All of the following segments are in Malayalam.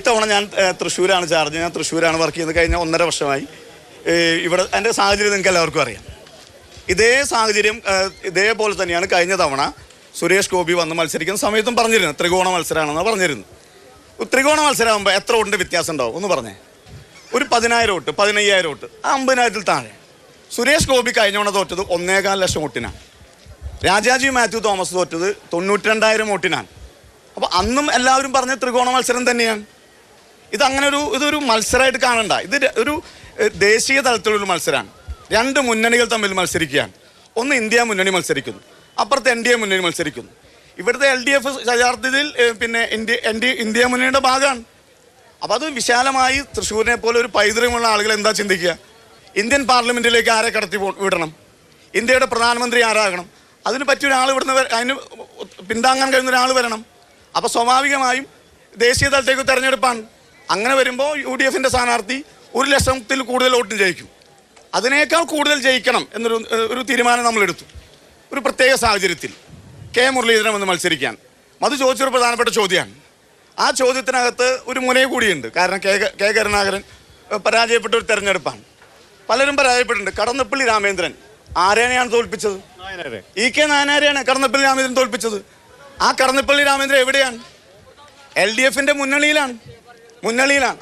ഇത്തവണ ഞാൻ തൃശ്ശൂരാണ് ചാർജ്. ഞാൻ തൃശ്ശൂരാണ് വർക്ക് ചെയ്യുന്നത്. കഴിഞ്ഞ 1.5 വർഷമായി ഇവിടെ. എൻ്റെ സാഹചര്യം നിങ്ങൾക്ക് എല്ലാവർക്കും അറിയാം. ഇതേ സാഹചര്യം ഇതേപോലെ തന്നെയാണ് കഴിഞ്ഞ തവണ സുരേഷ് ഗോപി വന്ന് മത്സരിക്കുന്ന സമയത്തും പറഞ്ഞിരുന്നു. ത്രികോണ മത്സരമാണെന്ന് പറഞ്ഞിരുന്നു. ത്രികോണ മത്സരമാകുമ്പോൾ എത്ര വോട്ടിൻ്റെ വ്യത്യാസം ഉണ്ടാവും ഒന്ന് പറഞ്ഞേ? ഒരു 10,000 വോട്ട്, 15,000 വോട്ട്, 50,000-ൽ താഴെ. സുരേഷ് ഗോപി കഴിഞ്ഞ തവണ തോറ്റത് 1.25 ലക്ഷം വോട്ടിനാണ്. രാജാജി മാത്യു തോമസ് തോറ്റത് 92,000 വോട്ടിനാണ്. അപ്പോൾ അന്നും എല്ലാവരും പറഞ്ഞ ത്രികോണ മത്സരം തന്നെയാണ്. ഇതൊരു മത്സരമായിട്ട് കാണണ്ട. ഇത് ഒരു ദേശീയ തലത്തിലുള്ള മത്സരമാണ്. 2 മുന്നണികൾ തമ്മിൽ മത്സരിക്കുകയാണ്. ഒന്ന് ഇന്ത്യ മുന്നണി മത്സരിക്കുന്നു, അപ്പുറത്ത് NDA മുന്നണി മത്സരിക്കുന്നു. ഇവിടുത്തെ LDF യഥാർത്ഥത്തിൽ പിന്നെ ഇന്ത്യ മുന്നണിയുടെ ഭാഗമാണ്. അപ്പോൾ അത് വിശാലമായി തൃശ്ശൂരിനെ പോലെ ഒരു പൈതൃകമുള്ള ആളുകൾ എന്താ ചിന്തിക്കുക? ഇന്ത്യൻ പാർലമെൻറ്റിലേക്ക് ആരെ കടത്തി വിടണം? ഇന്ത്യയുടെ പ്രധാനമന്ത്രി ആരാകണം? അതിന് പറ്റിയ ഒരാൾ ഇവിടുന്ന് അതിന് പിന്താങ്ങാൻ കഴിയുന്ന ഒരാൾ വരണം. അപ്പോൾ സ്വാഭാവികമായും ദേശീയ തലത്തേക്ക് തെരഞ്ഞെടുപ്പാണ്. അങ്ങനെ വരുമ്പോൾ UDFൻ്റെ സ്ഥാനാർത്ഥി 1 ലക്ഷത്തിൽ കൂടുതൽ വോട്ടിന് ജയിക്കും. അതിനേക്കാൾ കൂടുതൽ ജയിക്കണം എന്നൊരു തീരുമാനം നമ്മളെടുത്തു. ഒരു പ്രത്യേക സാഹചര്യത്തിൽ K. മുരളീധരൻ വന്ന് മത്സരിക്കാൻ അത് ചോദിച്ചൊരു പ്രധാനപ്പെട്ട ചോദ്യമാണ്. ആ ചോദ്യത്തിനകത്ത് ഒരു മുനയെ കൂടിയുണ്ട്. കാരണം K. കരുണാകരൻ പരാജയപ്പെട്ട ഒരു തെരഞ്ഞെടുപ്പാണ്. പലരും പരാജയപ്പെട്ടിട്ടുണ്ട്. കടന്നപ്പള്ളി രാമേന്ദ്രൻ ആരെയാണ് തോൽപ്പിച്ചത്? EK നായനാരെയാണ് കടന്നപ്പള്ളി രാമേന്ദ്രൻ തോൽപ്പിച്ചത്. ആ കടന്നപ്പള്ളി രാമേന്ദ്രൻ എവിടെയാണ്? LDFൻ്റെ മുന്നണിയിലാണ്.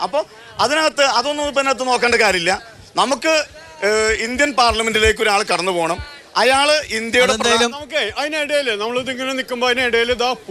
അപ്പോൾ അതൊന്നും ഇതിനകത്ത് നോക്കേണ്ട കാര്യമില്ല. നമുക്ക് ഇന്ത്യൻ പാർലമെന്റിലേക്ക് ഒരാൾ കടന്നു പോകണം. അയാൾ ഇന്ത്യയുടെ അതിനിടയിൽ നമ്മളിതിങ്ങനെ നിൽക്കുമ്പോൾ അതിനിടയിൽ